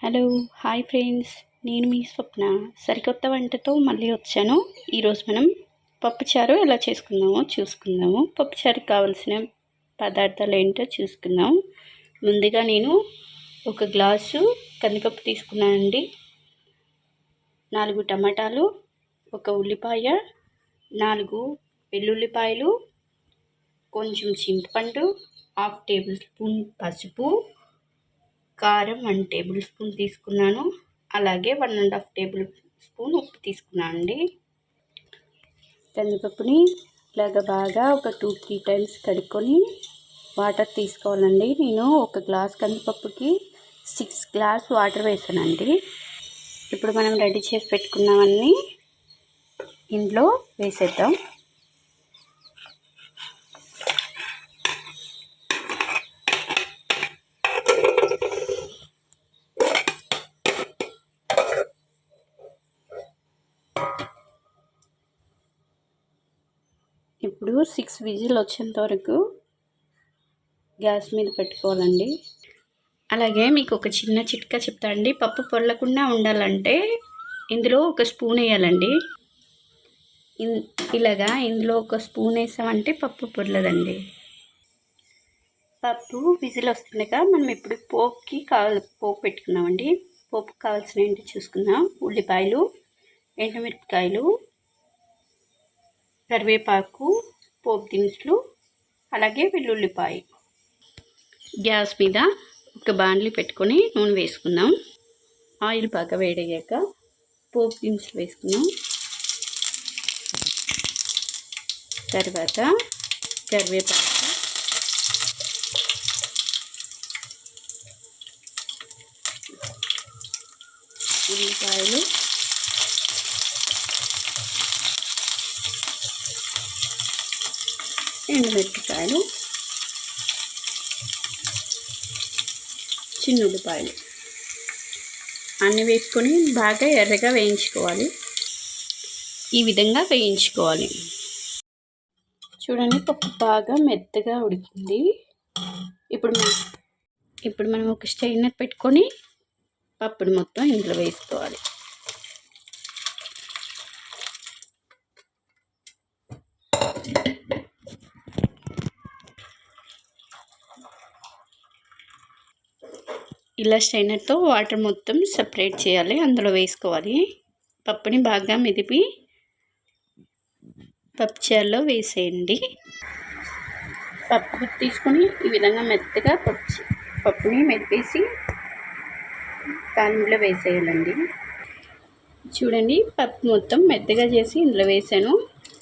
Hello hi friends, నేను మీ స్వప్న సరికొత్త వంటతో మళ్ళీ వచ్చాను. ఈరోజు మనం పప్పుచారు ఎలా చేసుకుందామో చూసుకుందాము. పప్పుచారుకి కావాల్సిన పదార్థాలు ఏంటో చూసుకుందాం. ముందుగా నేను ఒక గ్లాసు కందిపప్పు తీసుకున్నానండి, 4 టమాటాలు, ఒక ఉల్లిపాయ, 4 వెల్లుల్లిపాయలు, కొంచెం చింతపండు, 1/2 టేబుల్ స్పూన్ పసుపు, కారం 1 టేబుల్ స్పూన్ తీసుకున్నాను. అలాగే 1½ టేబుల్ స్పూన్ ఉప్పు తీసుకున్నాను అండి. కందిపప్పుని ఇలాగ బాగా ఒక 2-3 టైమ్స్ కడుక్కొని వాటర్ తీసుకోవాలండి. నేను ఒక గ్లాస్ కందిపప్పుకి 6 గ్లాస్ వాటర్ వేసానండి. ఇప్పుడు మనం రెడీ చేసి పెట్టుకున్నవన్నీ ఇందులో వేసేద్దాం. ఇప్పుడు 6 విజిల్ వచ్చేంత వరకు గ్యాస్ మీద పెట్టుకోవాలండి. అలాగే మీకు ఒక చిన్న చిట్కా చెప్తా అండి. పప్పు పొరలకుండా ఉండాలంటే ఇందులో ఒక స్పూన్ వేయాలండి. ఇలాగా ఇందులో ఒక స్పూన్ వేసామంటే పప్పు పొరలదండి. పప్పు విజిల్ వస్తుండగా మనం ఇప్పుడు పోపు పెట్టుకున్నామండి. పోపుకి కావాల్సిన ఏంటి చూసుకుందాం. ఉల్లిపాయలు, ఎండుమిరపకాయలు, కరివేపాకు, పోపు దినుసులు, అలాగే వెల్లుల్లిపాయ. గ్యాస్ మీద ఒక బాండ్లీ పెట్టుకొని నూనె వేసుకుందాం. ఆయిల్ బాగా వేడయ్యాక పోపు దినుసులు వేసుకుందాం. తర్వాత కరివేపాకు, ఉల్లిపాయలు, ఎండుమిరపకాయలు, చిన్న ఉల్లిపాయలు అన్నీ వేసుకొని బాగా ఎర్రగా వేయించుకోవాలి. ఈ విధంగా వేయించుకోవాలి. చూడండి, పప్పు బాగా మెత్తగా ఉడికింది. ఇప్పుడు మనం ఒక స్ట్రైనర్ పెట్టుకొని పప్పుని మొత్తం ఇందులో వేసుకోవాలి. ఇలా స్ట్రైనర్తో వాటర్ మొత్తం సపరేట్ చేయాలి, అందులో వేసుకోవాలి. పప్పుని బాగా మెదిపి పప్పుచారులో వేసేయండి. పప్పు తీసుకొని ఈ విధంగా మెత్తగా పప్పుని మెదిపేసి దానిలో వేసేయాలండి. చూడండి, పప్పు మొత్తం మెత్తగా చేసి ఇందులో వేసాను.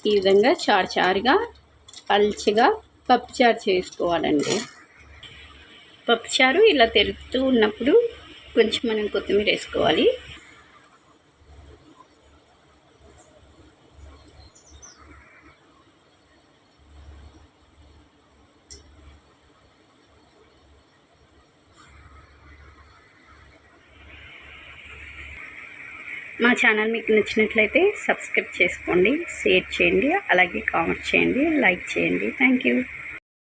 ఈ విధంగా చారుగా పల్చగా పప్పుచారు చేసుకోవాలండి. పప్పుచారు ఇలా తెరుతూ ఉన్నప్పుడు కొంచెం మనం కొత్తిమీర వేసుకోవాలి. మా ఛానల్ మీకు నచ్చినట్లయితే సబ్స్క్రైబ్ చేసుకోండి, షేర్ చేయండి, అలాగే కామెంట్ చేయండి, లైక్ చేయండి. Thank you.